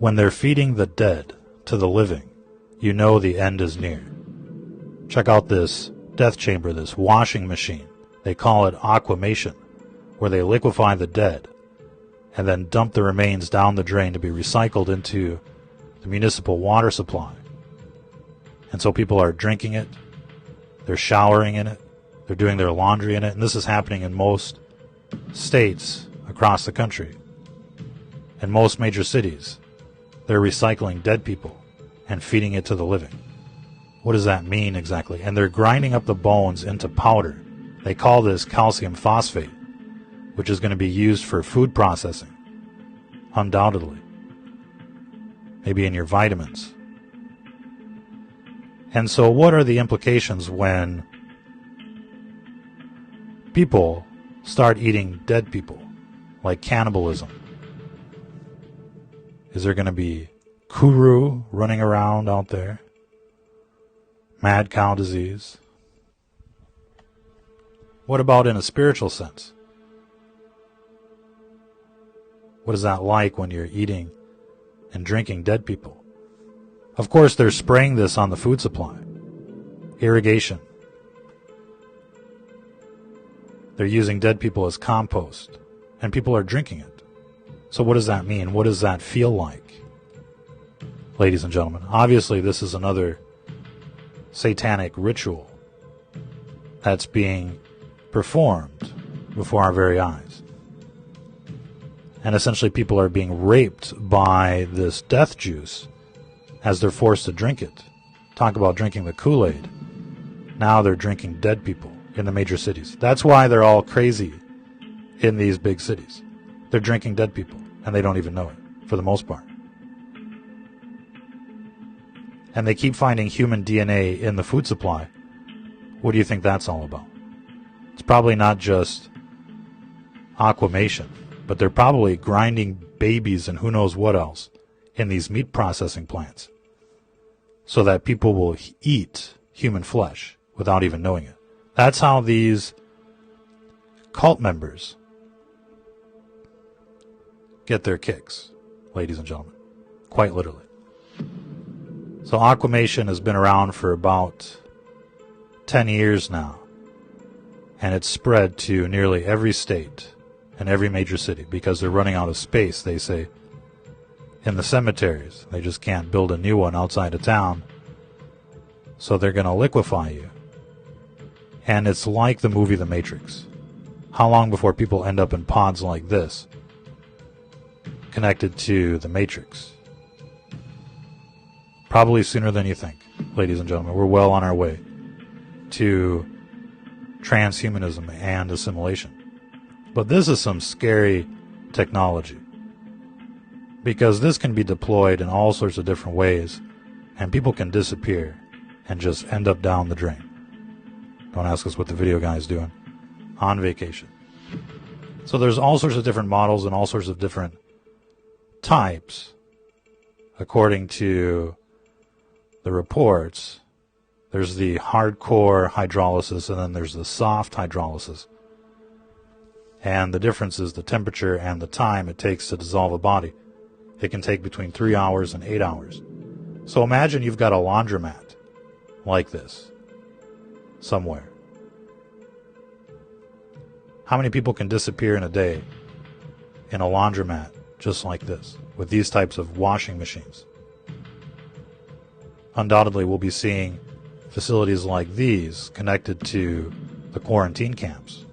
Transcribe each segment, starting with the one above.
When they're feeding the dead to the living, you know the end is near. Check out this death chamber, this washing machine. They call it aquamation, where they liquefy the dead and then dump the remains down the drain to be recycled into the municipal water supply. And so people are drinking it, they're showering in it, they're doing their laundry in it, and this is happening in most states across the country. In most major cities, they're recycling dead people and feeding it to the living. What does that mean exactly? And they're grinding up the bones into powder. They call this calcium phosphate, which is going to be used for food processing, undoubtedly. Maybe in your vitamins. And so what are the implications when people start eating dead people, like cannibalism? Is there going to be kuru running around out there? Mad cow disease? What about in a spiritual sense? What is that like when you're eating and drinking dead people? Of course, they're spraying this on the food supply. Irrigation. They're using dead people as compost, and people are drinking it. So what does that mean? What does that feel like? Ladies and gentlemen, obviously this is another satanic ritual that's being performed before our very eyes. And essentially people are being raped by this death juice as they're forced to drink it. Talk about drinking the Kool-Aid. Now they're drinking dead people in the major cities. That's why they're all crazy in these big cities. They're drinking dead people, and they don't even know it, for the most part. And they keep finding human DNA in the food supply. What do you think that's all about? It's probably not just aquamation, but they're probably grinding babies and who knows what else in these meat processing plants so that people will eat human flesh without even knowing it. That's how these cult members get their kicks, ladies and gentlemen, quite literally. So aquamation has been around for about 10 years now, and it's spread to nearly every state and every major city because they're running out of space, they say, in the cemeteries. They just can't build a new one outside of town, so they're going to liquefy you. And it's like the movie The Matrix. How long before people end up in pods like this, connected to the Matrix? Probably sooner than you think, ladies and gentlemen. We're well on our way to transhumanism and assimilation. But this is some scary technology, because this can be deployed in all sorts of different ways, and people can disappear and just end up down the drain. Don't ask us what the video guy is doing on vacation. So there's all sorts of different models and all sorts of different types, according to the reports. There's the hardcore hydrolysis, and then there's the soft hydrolysis. And the difference is the temperature and the time it takes to dissolve a body. It can take between 3 hours and 8 hours. So imagine you've got a laundromat like this somewhere. How many people can disappear in a day in a laundromat just like this, with these types of washing machines? Undoubtedly, we'll be seeing facilities like these connected to the quarantine camps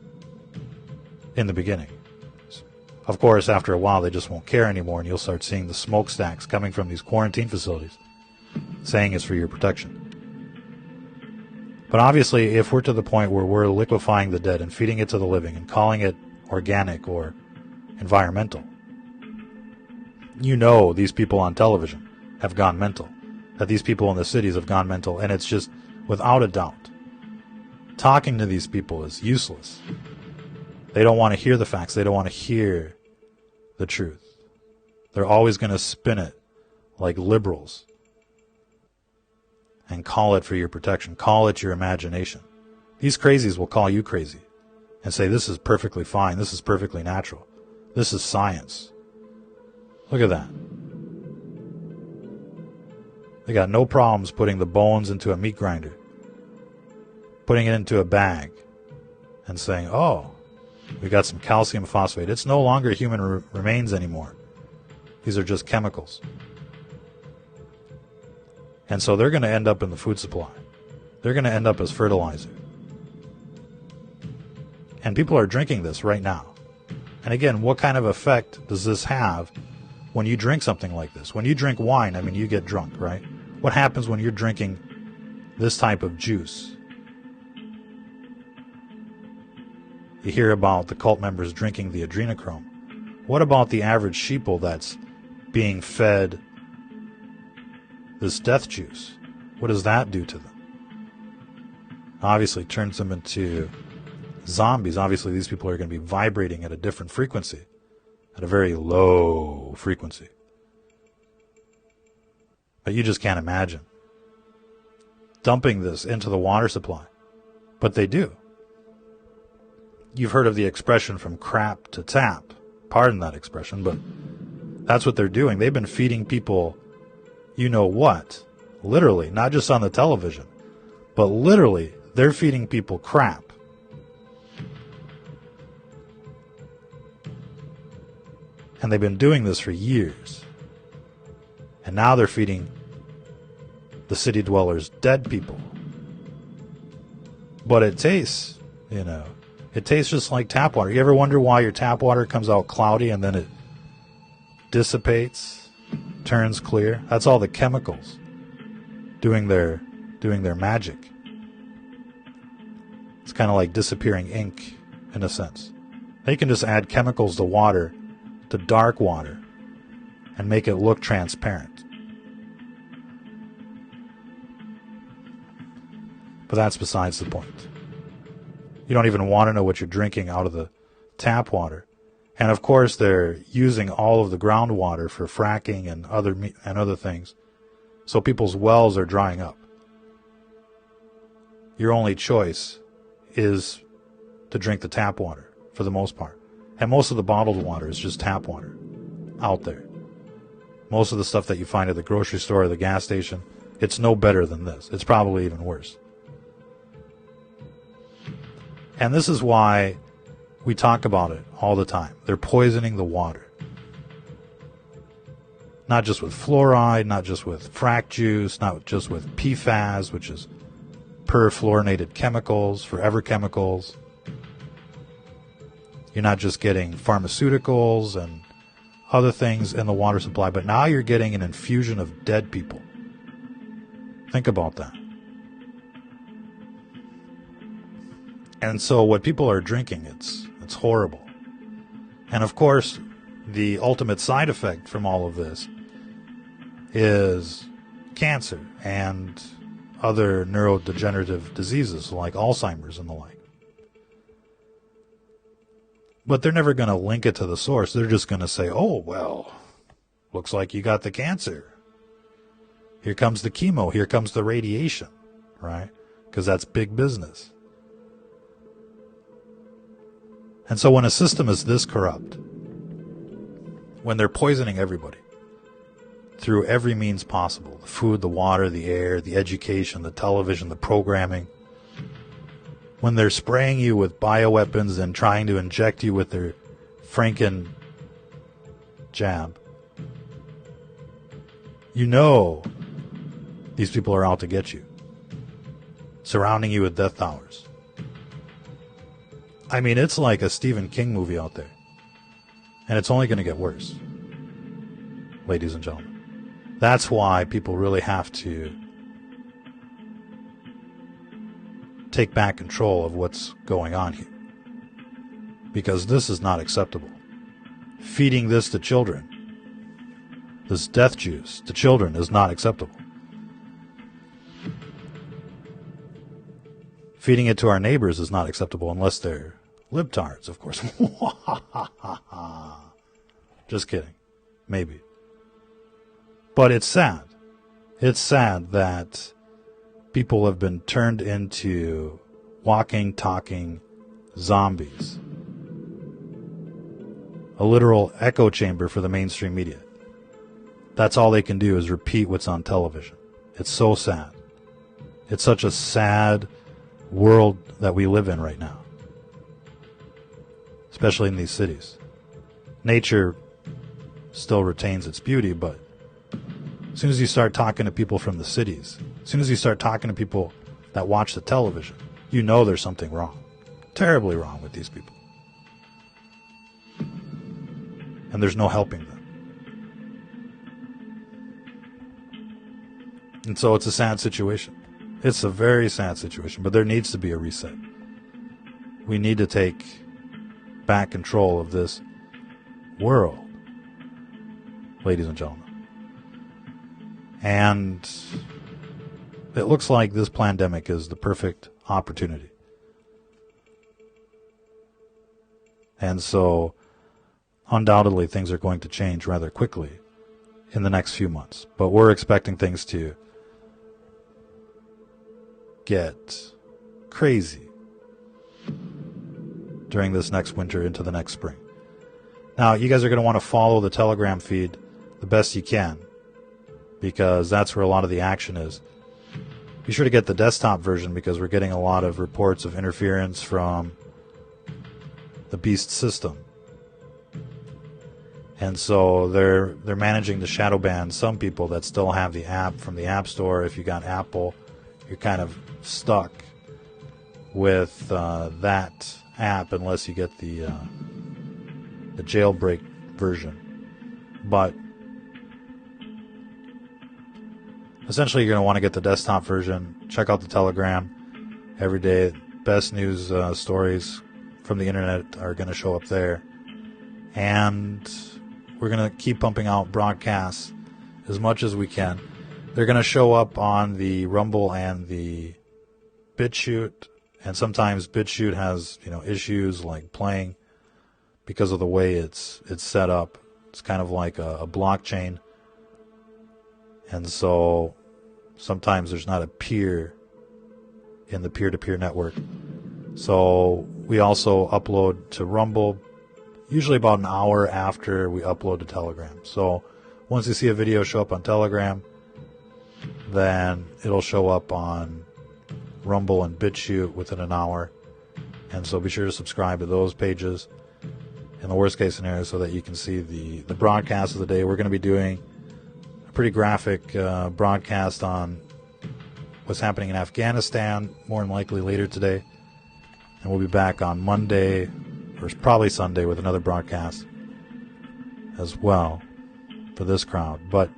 in the beginning. Of course, after a while, they just won't care anymore, and you'll start seeing the smokestacks coming from these quarantine facilities, saying it's for your protection. But obviously, if we're to the point where we're liquefying the dead and feeding it to the living and calling it organic or environmental, you know these people on television have gone mental, that these people in the cities have gone mental, and it's just, without a doubt, talking to these people is useless. They don't want to hear the facts. They don't want to hear the truth. They're always going to spin it like liberals and call it for your protection. Call it your imagination. These crazies will call you crazy and say, this is perfectly fine. This is perfectly natural. This is science. Look at that. They got no problems putting the bones into a meat grinder, putting it into a bag, and saying, oh, we got some calcium phosphate. It's no longer human remains anymore. These are just chemicals. And so they're going to end up in the food supply. They're going to end up as fertilizer. And people are drinking this right now. And again, what kind of effect does this have when you drink something like this? When you drink wine, I mean, you get drunk, right? What happens when you're drinking this type of juice? You hear about the cult members drinking the adrenochrome. What about the average sheeple that's being fed this death juice? What does that do to them? Obviously, it turns them into zombies. Obviously, these people are going to be vibrating at a different frequency, at a very low frequency. But you just can't imagine dumping this into the water supply. But they do. You've heard of the expression from crap to tap. Pardon that expression, but that's what they're doing. They've been feeding people, you know what, literally, not just on the television, but literally, they're feeding people crap. And they've been doing this for years. And now they're feeding the city dwellers dead people. But it tastes, it tastes just like tap water. You ever wonder why your tap water comes out cloudy and then it dissipates, turns clear? That's all the chemicals doing their magic. It's kind of like disappearing ink in a sense. They can just add chemicals to water, to dark water, and make it look transparent. But that's besides the point. You don't even want to know what you're drinking out of the tap water. And of course, they're using all of the groundwater for fracking and other things. So people's wells are drying up. Your only choice is to drink the tap water for the most part. And most of the bottled water is just tap water out there. Most of the stuff that you find at the grocery store or the gas station, it's no better than this. It's probably even worse. And this is why we talk about it all the time. They're poisoning the water. Not just with fluoride, not just with frack juice, not just with PFAS, which is perfluorinated chemicals, forever chemicals. You're not just getting pharmaceuticals and other things in the water supply, but now you're getting an infusion of dead people. Think about that. And so what people are drinking, it's horrible. And of course, the ultimate side effect from all of this is cancer and other neurodegenerative diseases like Alzheimer's and the like. But they're never going to link it to the source. They're just going to say, oh, well, looks like you got the cancer. Here comes the chemo. Here comes the radiation, right? Because that's big business. And so when a system is this corrupt, when they're poisoning everybody through every means possible, the food, the water, the air, the education, the television, the programming, when they're spraying you with bioweapons and trying to inject you with their Franken jab, you know these people are out to get you, surrounding you with death towers. I mean, it's like a Stephen King movie out there. And it's only going to get worse, ladies and gentlemen. That's why people really have to take back control of what's going on here. Because this is not acceptable. Feeding this to children, this death juice to children, is not acceptable. Feeding it to our neighbors is not acceptable unless they're libtards, of course. Just kidding. Maybe. But it's sad. It's sad that people have been turned into walking, talking zombies. A literal echo chamber for the mainstream media. That's all they can do is repeat what's on television. It's so sad. It's such a sad world that we live in right now, especially in these cities. Nature still retains its beauty, but as soon as you start talking to people from the cities, as soon as you start talking to people that watch the television, you know there's something wrong, terribly wrong with these people. And there's no helping them. And so it's a sad situation. It's a very sad situation, but there needs to be a reset. We need to take back control of this world, ladies and gentlemen. And it looks like this pandemic is the perfect opportunity. And so, undoubtedly, things are going to change rather quickly in the next few months. But we're expecting things to get crazy during this next winter into the next spring. Now, you guys are going to want to follow the Telegram feed the best you can, because that's where a lot of the action is. Be sure to get the desktop version, because we're getting a lot of reports of interference from the Beast system. And so they're managing to shadow ban some people that still have the app from the App Store. If you got Apple, you're kind of stuck with that app unless you get the jailbreak version. But essentially, you're going to want to get the desktop version. Check out the Telegram every day. Best news stories from the internet are going to show up there. And we're going to keep pumping out broadcasts as much as we can. They're going to show up on the Rumble and the BitChute. And sometimes BitChute has, issues like playing because of the way it's set up. It's kind of like a blockchain. And so sometimes there's not a peer in the peer-to-peer network. So we also upload to Rumble usually about an hour after we upload to Telegram. So once you see a video show up on Telegram, then it'll show up on Rumble and BitChute within an hour. And so be sure to subscribe to those pages in the worst case scenario so that you can see the broadcast of the day. We're going to be doing a pretty graphic broadcast on what's happening in Afghanistan, more than likely later today. And we'll be back on Monday, or probably Sunday, with another broadcast as well for this crowd. But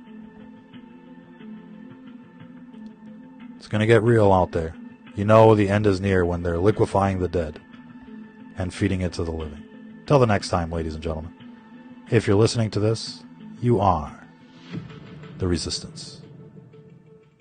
it's going to get real out there. The end is near when they're liquefying the dead and feeding it to the living. Till the next time, ladies and gentlemen, if you're listening to this, you are the Resistance.